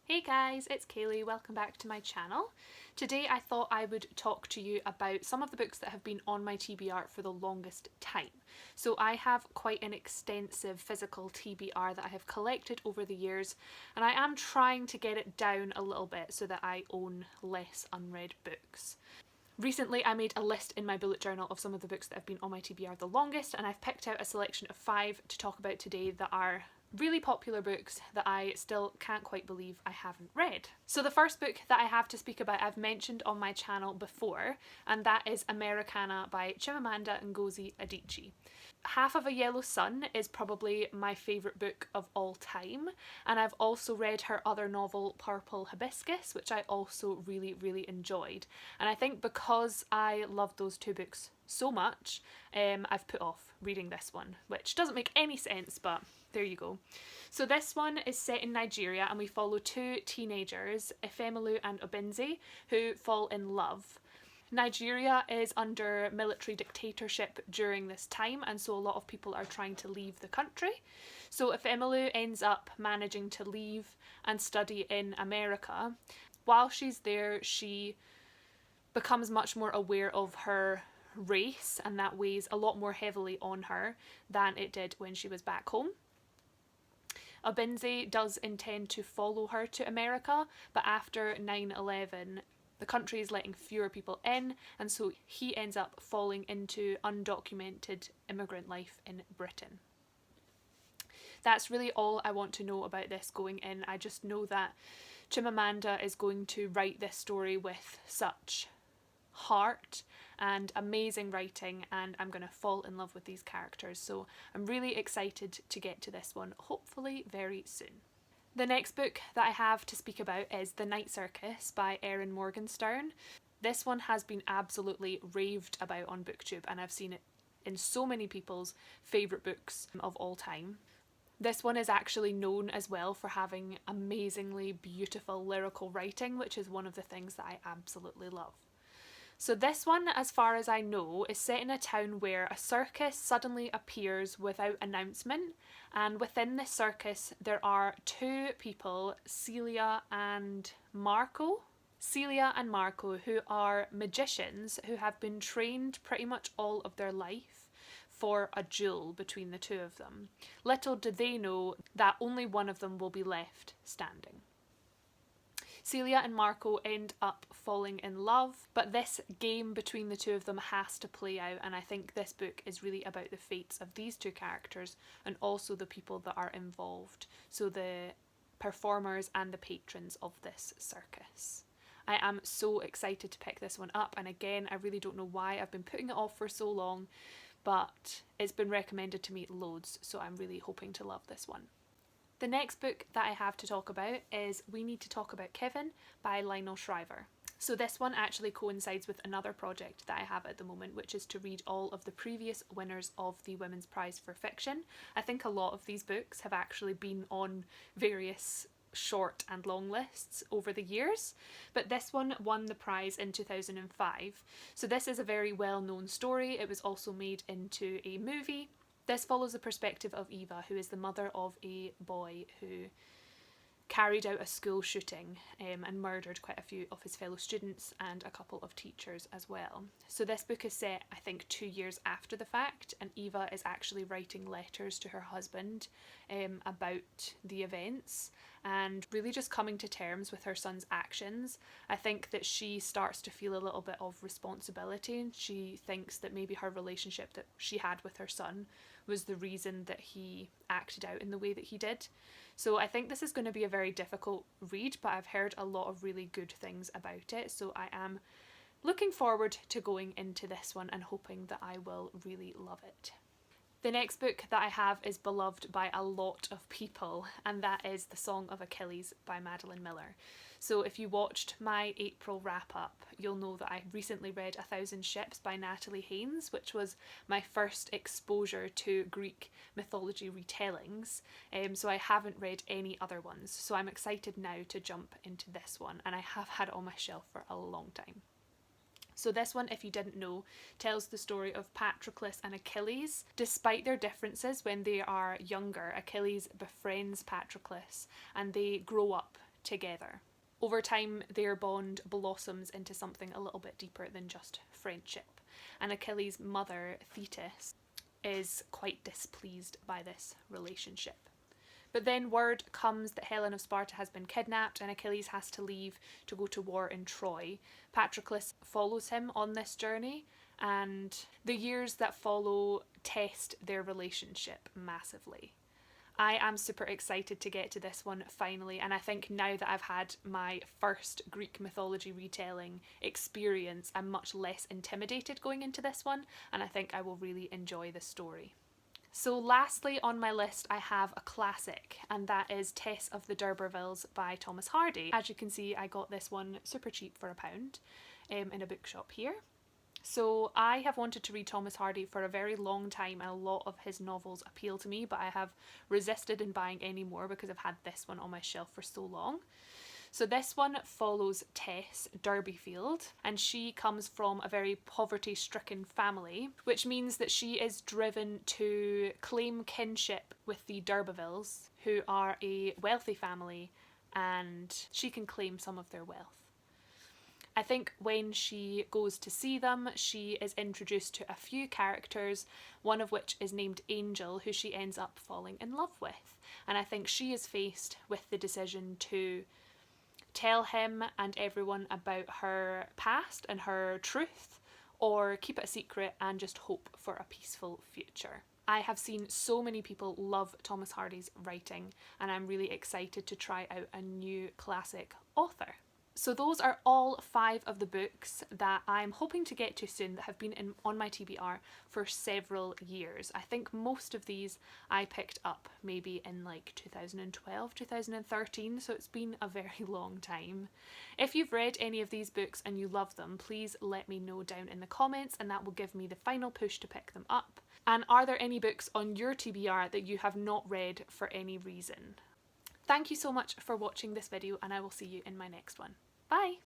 Hey guys, it's Kaylee, welcome back to my channel. Today I thought I would talk to you about some of the books that have been on my TBR for the longest time. So I have quite an extensive physical TBR that I have collected over the years, and I am trying to get it down a little bit so that I own less unread books. Recently I made a list in my bullet journal of some of the books that have been on my TBR the longest, and I've picked out a selection of 5 to talk about today that are really popular books that I still can't quite believe I haven't read. So the first book that I have to speak about I've mentioned on my channel before, and that is Americanah by Chimamanda Ngozi Adichie. Half of a Yellow Sun is probably my favourite book of all time, and I've also read her other novel Purple Hibiscus, which I also really enjoyed. And I think because I loved those two books so much, I've put off reading this one, which doesn't make any sense, but there you go. So this one is set in Nigeria, and we follow 2 teenagers, Efemelu and Obinze, who fall in love. Nigeria is under military dictatorship during this time, and so a lot of people are trying to leave the country. So Efemelu ends up managing to leave and study in America. While she's there, she becomes much more aware of her race, and that weighs a lot more heavily on her than it did when she was back home. Obinze does intend to follow her to America, but after 9/11 the country is letting fewer people in, and so he ends up falling into undocumented immigrant life in Britain. That's really all I want to know about this going in. I just know that Chimamanda is going to write this story with such heart and amazing writing, and I'm going to fall in love with these characters, so I'm really excited to get to this one, hopefully very soon. The next book that I have to speak about is The Night Circus by Erin Morgenstern. This one has been absolutely raved about on BookTube, and I've seen it in so many people's favourite books of all time. This one is actually known as well for having amazingly beautiful lyrical writing, which is one of the things that I absolutely love. So this one, as far as I know, is set in a town where a circus suddenly appears without announcement, and within this circus there are 2 people, Celia and Marco, who are magicians who have been trained pretty much all of their life for a duel between the 2 of them. Little do they know that only one of them will be left standing. Celia and Marco end up falling in love, but this game between the 2 of them has to play out, and I think this book is really about the fates of these 2 characters and also the people that are involved, so the performers and the patrons of this circus. I am so excited to pick this one up, and again, I really don't know why I've been putting it off for so long, but it's been recommended to me loads, so I'm really hoping to love this one. The next book that I have to talk about is We Need to Talk About Kevin by Lionel Shriver. So this one actually coincides with another project that I have at the moment, which is to read all of the previous winners of the Women's Prize for Fiction. I think a lot of these books have actually been on various short and long lists over the years, but this one won the prize in 2005. So this is a very well-known story. It was also made into a movie. This follows the perspective of Eva, who is the mother of a boy who carried out a school shooting and murdered quite a few of his fellow students and a couple of teachers as well. So this book is set, I think, 2 years after the fact, and Eva is actually writing letters to her husband about the events and really just coming to terms with her son's actions. I think that she starts to feel a little bit of responsibility. She thinks that maybe her relationship that she had with her son was the reason that he acted out in the way that he did. So I think this is going to be a very difficult read, but I've heard a lot of really good things about it, so I am looking forward to going into this one and hoping that I will really love it. The next book that I have is beloved by a lot of people, and that is The Song of Achilles by Madeline Miller. So if you watched my April wrap-up, you'll know that I recently read 1,000 Ships by Natalie Haynes, which was my first exposure to Greek mythology retellings, so I haven't read any other ones. So I'm excited now to jump into this one, and I have had it on my shelf for a long time. So this one, if you didn't know, tells the story of Patroclus and Achilles. Despite their differences when they are younger, Achilles befriends Patroclus and they grow up together. Over time, their bond blossoms into something a little bit deeper than just friendship, and Achilles' mother, Thetis, is quite displeased by this relationship. But then word comes that Helen of Sparta has been kidnapped and Achilles has to leave to go to war in Troy. Patroclus follows him on this journey, and the years that follow test their relationship massively. I am super excited to get to this one finally, and I think now that I've had my first Greek mythology retelling experience, I'm much less intimidated going into this one, and I think I will really enjoy the story. So lastly on my list I have a classic, and that is Tess of the Durbervilles by Thomas Hardy. As you can see, I got this one super cheap for £1 in a bookshop here. So I have wanted to read Thomas Hardy for a very long time, and a lot of his novels appeal to me, but I have resisted in buying any more because I've had this one on my shelf for so long. So this one follows Tess Durbervilles, and she comes from a very poverty-stricken family, which means that she is driven to claim kinship with the Durbervilles, who are a wealthy family, and she can claim some of their wealth. I think when she goes to see them, she is introduced to a few characters, one of which is named Angel, who she ends up falling in love with. And I think she is faced with the decision to tell him and everyone about her past and her truth, or keep it a secret and just hope for a peaceful future. I have seen so many people love Thomas Hardy's writing, and I'm really excited to try out a new classic author. So those are all 5 of the books that I'm hoping to get to soon that have been on my TBR for several years. I think most of these I picked up maybe in like 2012, 2013, so it's been a very long time. If you've read any of these books and you love them, please let me know down in the comments, and that will give me the final push to pick them up. And are there any books on your TBR that you have not read for any reason? Thank you so much for watching this video, and I will see you in my next one. Bye!